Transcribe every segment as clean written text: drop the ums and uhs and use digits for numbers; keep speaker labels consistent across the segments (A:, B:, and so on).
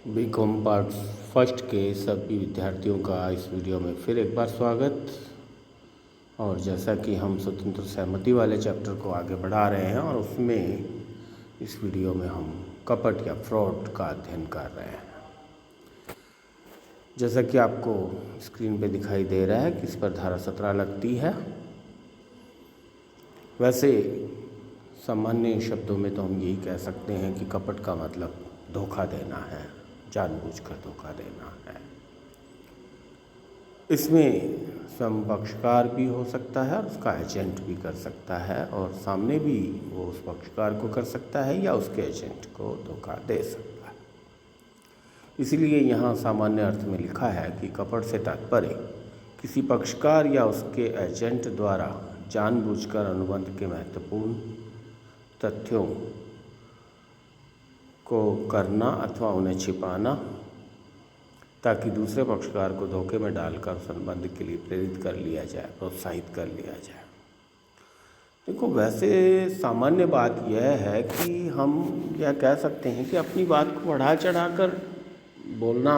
A: BCom part first के सभी विद्यार्थियों का इस वीडियो में फिर एक बार स्वागत। और जैसा कि हम स्वतंत्र सहमति वाले चैप्टर को आगे बढ़ा रहे हैं और उसमें इस वीडियो में हम कपट या फ्रॉड का अध्ययन कर रहे हैं। जैसा कि आपको स्क्रीन पे दिखाई दे रहा है कि इस पर धारा 17 लगती है। वैसे सामान्य शब्दों में तो हम यही कह सकते हैं कि कपट का मतलब धोखा देना है, जानबूझकर धोखा देना है। इसमें स्वयं पक्षकार भी हो सकता है और उसका एजेंट भी कर सकता है, और सामने भी वो उस पक्षकार को कर सकता है या उसके एजेंट को धोखा दे सकता है। इसीलिए यहाँ सामान्य अर्थ में लिखा है कि कपट से तात्पर्य किसी पक्षकार या उसके एजेंट द्वारा जानबूझकर अनुबंध के महत्वपूर्ण तथ्यों को करना अथवा उन्हें छिपाना ताकि दूसरे पक्षकार को धोखे में डालकर संबंध के लिए प्रेरित कर लिया जाए, प्रोत्साहित कर लिया जाए। देखो, वैसे सामान्य बात यह है कि हम क्या कह सकते हैं कि अपनी बात को बढ़ा चढ़ाकर बोलना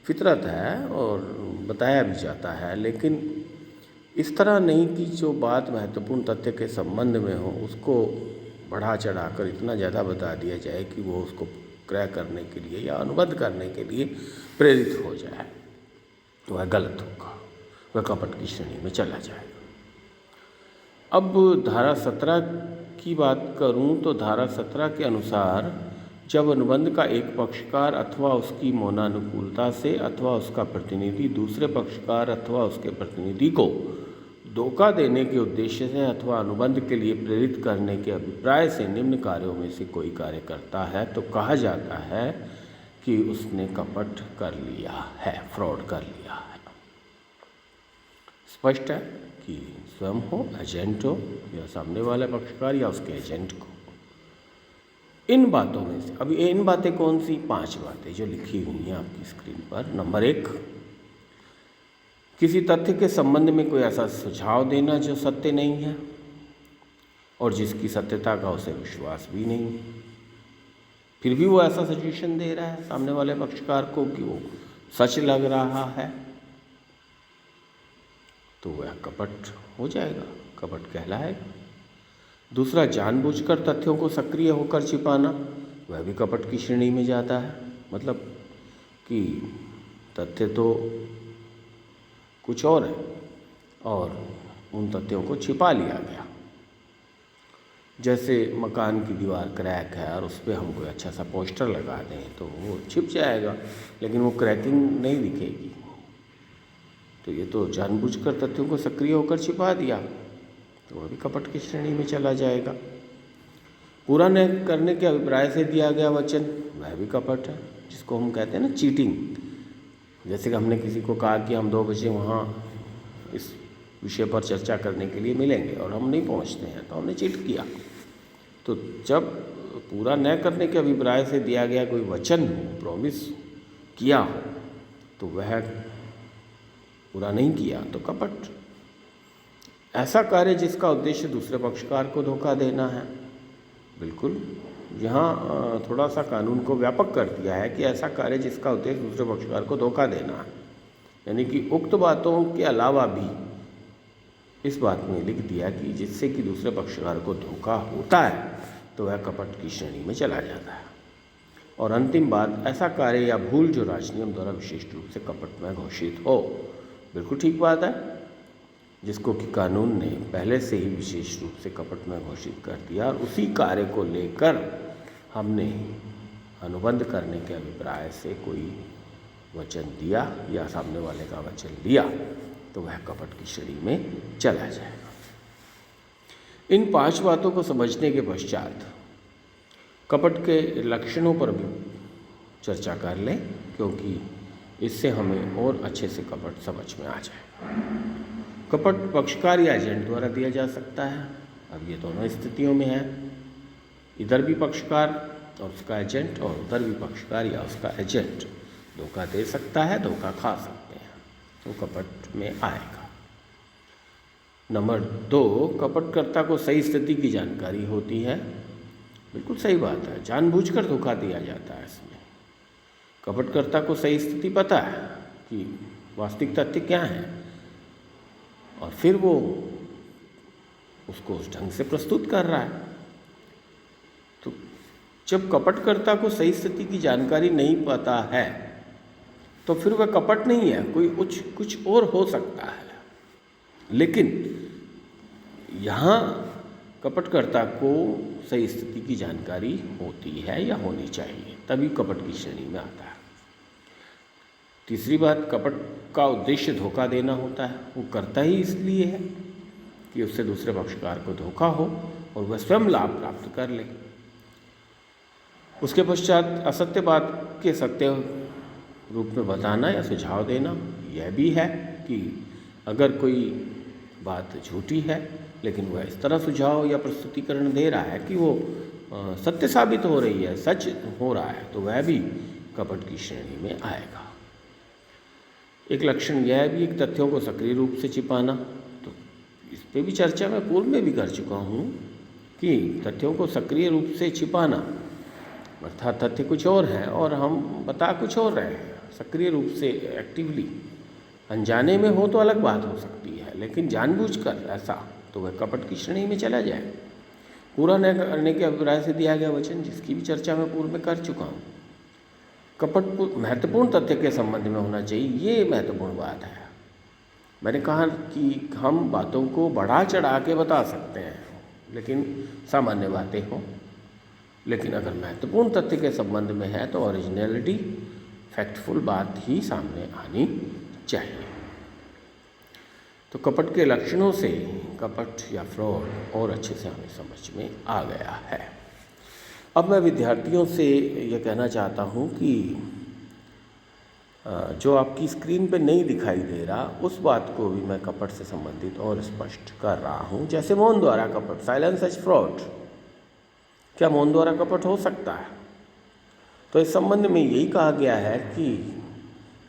A: फितरत है और बताया भी जाता है, लेकिन इस तरह नहीं कि जो बात महत्वपूर्ण तथ्य के संबंध में हो उसको बढ़ा चढ़ाकर इतना ज़्यादा बता दिया जाए कि वो उसको क्रय करने के लिए या अनुबंध करने के लिए प्रेरित हो जाए। वह गलत होगा, वह कपट की श्रेणी में चला जाएगा। अब धारा 17 की बात करूं तो धारा 17 के अनुसार जब अनुबंध का एक पक्षकार अथवा उसकी मौनानुकूलता से अथवा उसका प्रतिनिधि दूसरे पक्षकार अथवा उसके प्रतिनिधि को धोखा देने के उद्देश्य से अथवा अनुबंध के लिए प्रेरित करने के अभिप्राय से निम्न कार्यों में से कोई कार्य करता है तो कहा जाता है कि उसने कपट कर लिया है, फ्रॉड कर लिया है। स्पष्ट है कि स्वयं हो, एजेंट हो, या सामने वाले पक्षकार या उसके एजेंट को। इन बातों में से अभी इन बातें कौन सी? 5 बातें जो लिखी हुई हैं आपकी स्क्रीन पर। नंबर 1, किसी तथ्य के संबंध में कोई ऐसा सुझाव देना जो सत्य नहीं है और जिसकी सत्यता का उसे विश्वास भी नहीं है, फिर भी वो ऐसा सजेशन दे रहा है सामने वाले पक्षकार को कि वो सच लग रहा है, तो वह कपट हो जाएगा, कपट कहलाएगा। दूसरा, जानबूझकर तथ्यों को सक्रिय होकर छिपाना, वह भी कपट की श्रेणी में जाता है। मतलब कि तथ्य तो कुछ और है और उन तथ्यों को छिपा लिया गया। जैसे मकान की दीवार क्रैक है और उस पर हम कोई अच्छा सा पोस्टर लगा दें तो वो छिप जाएगा, लेकिन वो क्रैकिंग नहीं दिखेगी। तो ये तो जानबूझकर तथ्यों को सक्रिय होकर छिपा दिया, तो वह भी कपट की श्रेणी में चला जाएगा। पूरा न करने के अभिप्राय से दिया गया वचन, वह भी कपट है, जिसको हम कहते हैं ना चीटिंग। जैसे कि हमने किसी को कहा कि हम 2 बजे वहाँ इस विषय पर चर्चा करने के लिए मिलेंगे और हम नहीं पहुँचते हैं, तो हमने चीट किया। तो जब पूरा न करने के अभिप्राय से दिया गया कोई वचन हो, प्रॉमिस किया हो, तो वह पूरा नहीं किया तो कपट। ऐसा कार्य जिसका उद्देश्य दूसरे पक्षकार को धोखा देना है, बिल्कुल यहाँ थोड़ा सा कानून को व्यापक कर दिया है कि ऐसा कार्य जिसका उद्देश्य दूसरे पक्षकार को धोखा देना है, यानी कि उक्त बातों के अलावा भी इस बात में लिख दिया कि जिससे कि दूसरे पक्षकार को धोखा होता है तो वह कपट की श्रेणी में चला जाता है। और अंतिम बात, ऐसा कार्य या भूल जो राजनियम द्वारा विशिष्ट रूप से कपट में घोषित हो, बिल्कुल ठीक बात है, जिसको कि कानून ने पहले से ही विशेष रूप से कपट में घोषित कर दिया और उसी कार्य को लेकर हमने अनुबंध करने के अभिप्राय से कोई वचन दिया या सामने वाले का वचन लिया, तो वह कपट की श्रेणी में चला जाएगा। इन 5 बातों को समझने के पश्चात कपट के लक्षणों पर भी चर्चा कर लें, क्योंकि इससे हमें और अच्छे से कपट समझ में आ जाए। कपट पक्षकार या एजेंट द्वारा दिया जा सकता है। अब ये दोनों स्थितियों में है, इधर भी पक्षकार और उसका एजेंट और उधर भी पक्षकार या उसका एजेंट धोखा दे सकता है, धोखा खा सकते हैं, तो कपट में आएगा। नंबर 2, कपटकर्ता को सही स्थिति की जानकारी होती है। बिल्कुल सही बात है, जानबूझकर धोखा दिया जाता है इसमें। कपटकर्ता को सही स्थिति पता है कि वास्तविक तथ्य क्या है, और फिर वो उसको उस ढंग से प्रस्तुत कर रहा है। तो जब कपटकर्ता को सही स्थिति की जानकारी नहीं पता है तो फिर वह कपट नहीं है, कोई कुछ और हो सकता है। लेकिन यहाँ कपटकर्ता को सही स्थिति की जानकारी होती है या होनी चाहिए, तभी कपट की श्रेणी में आता है। तीसरी बात, कपट का उद्देश्य धोखा देना होता है। वो करता ही इसलिए है कि उससे दूसरे पक्षकार को धोखा हो और वह स्वयं लाभ प्राप्त कर ले। उसके पश्चात असत्य बात के सत्य रूप में बताना या सुझाव देना। यह भी है कि अगर कोई बात झूठी है लेकिन वह इस तरह सुझाव या प्रस्तुतिकरण दे रहा है कि वो सत्य साबित हो रही है, सच हो रहा है, तो वह भी कपट की श्रेणी में आएगा। एक लक्षण यह भी एक तथ्यों को सक्रिय रूप से छिपाना। तो इस पे भी चर्चा मैं पूर्व में भी कर चुका हूँ कि तथ्यों को सक्रिय रूप से छिपाना अर्थात तथ्य कुछ और है और हम बता कुछ और रहे हैं। सक्रिय रूप से एक्टिवली अनजाने में हो तो अलग बात हो सकती है, लेकिन जानबूझकर ऐसा तो वह कपट की श्रेणी में चला जाए। पूरा न करने के अभिप्राय से दिया गया वचन, जिसकी भी चर्चा मैं पूर्व में कर चुका हूँ। कपट महत्वपूर्ण तथ्य के संबंध में होना चाहिए, ये महत्वपूर्ण बात है। मैंने कहा कि हम बातों को बढ़ा चढ़ा के बता सकते हैं, लेकिन सामान्य बातें हों, लेकिन अगर महत्वपूर्ण तथ्य के संबंध में है तो ओरिजिनलिटी, फैक्टफुल बात ही सामने आनी चाहिए। तो कपट के लक्षणों से कपट या फ्रॉड और अच्छे से हमें समझ में आ गया है। अब मैं विद्यार्थियों से ये कहना चाहता हूँ कि जो आपकी स्क्रीन पे नहीं दिखाई दे रहा, उस बात को भी मैं कपट से संबंधित और स्पष्ट कर रहा हूँ। जैसे मौन द्वारा कपट, साइलेंस एज फ्रॉड। क्या मौन द्वारा कपट हो सकता है? तो इस संबंध में यही कहा गया है कि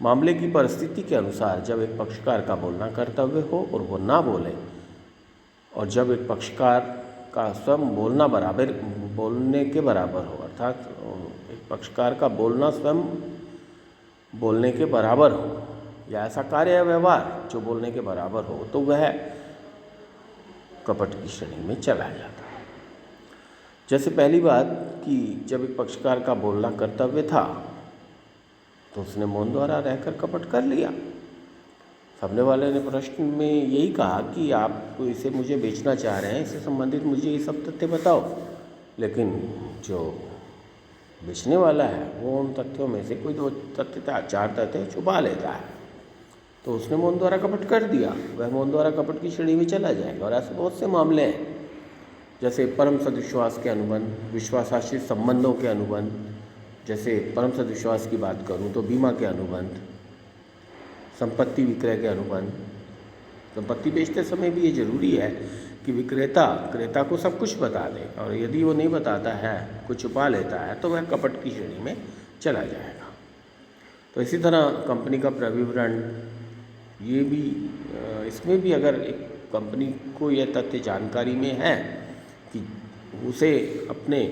A: मामले की परिस्थिति के अनुसार जब एक पक्षकार का बोलना कर्तव्य हो और वो ना बोले, और जब एक पक्षकार का स्वयं बोलने के बराबर हो, अर्थात एक पक्षकार का बोलना स्वयं बोलने के बराबर हो, या ऐसा कार्य या व्यवहार जो बोलने के बराबर हो, तो वह कपट की श्रेणी में चला जाता है। जैसे पहली बात कि जब एक पक्षकार का बोलना कर्तव्य था तो उसने मौन द्वारा रहकर कपट कर लिया। सामने वाले ने प्रश्न में यही कहा कि आप इसे मुझे बेचना चाह रहे हैं, इससे संबंधित मुझे ये सब तथ्य बताओ, लेकिन जो बेचने वाला है वो उन तथ्यों में से कोई 2 तथ्य 4 तथ्य छुपा लेता है, तो उसने मौन द्वारा कपट कर दिया। वह मौन द्वारा कपट की श्रेणी में चला जाएगा। और ऐसे बहुत से मामले हैं, जैसे परम सद्विश्वास के अनुबंध, विश्वासाश्रित संबंधों के अनुबंध। जैसे परम सद्विश्वास की बात करूं तो बीमा के अनुबंध, संपत्ति विक्रय के अनुबंध। संपत्ति बेचते समय भी ये जरूरी है कि विक्रेता क्रेता को सब कुछ बता दे, और यदि वो नहीं बताता है, कुछ छुपा लेता है, तो वह कपट की श्रेणी में चला जाएगा। तो इसी तरह कंपनी का प्रविवरण, ये भी इसमें भी अगर एक कंपनी को यह तथ्य जानकारी में है कि उसे अपने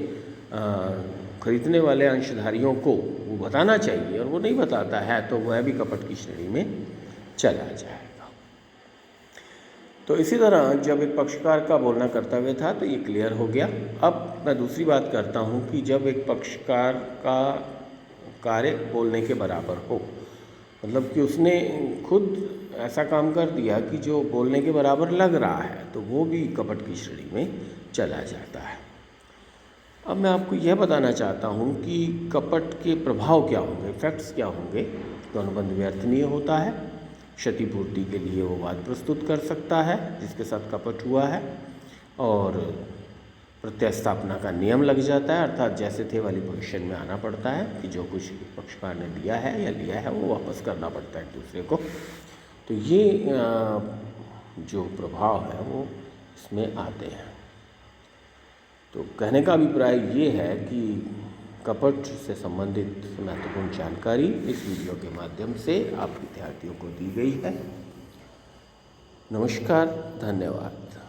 A: खरीदने वाले अंशधारियों को वो बताना चाहिए और वो नहीं बताता है, तो वह भी कपट की श्रेणी में चला जाएगा। तो इसी तरह जब एक पक्षकार का बोलना कर्तव्य था तो ये क्लियर हो गया। अब मैं दूसरी बात करता हूँ कि जब एक पक्षकार का कार्य बोलने के बराबर हो, मतलब कि उसने खुद ऐसा काम कर दिया कि जो बोलने के बराबर लग रहा है, तो वो भी कपट की श्रेणी में चला जाता है। अब मैं आपको यह बताना चाहता हूँ कि कपट के प्रभाव क्या होंगे, इफेक्ट्स क्या होंगे। तो अनुबंध व्यर्थनीय होता है, क्षतिपूर्ति के लिए वो बात प्रस्तुत कर सकता है जिसके साथ कपट हुआ है, और प्रत्यस्थापना का नियम लग जाता है, अर्थात जैसे थे वाली पोजीशन में आना पड़ता है कि जो कुछ पक्षकार ने दिया है या लिया है वो वापस करना पड़ता है एक दूसरे को। तो ये जो प्रभाव है वो इसमें आते हैं। तो कहने का अभिप्राय ये है कि कपट से संबंधित महत्वपूर्ण जानकारी इस वीडियो के माध्यम से आप विद्यार्थियों को दी गई है। नमस्कार, धन्यवाद।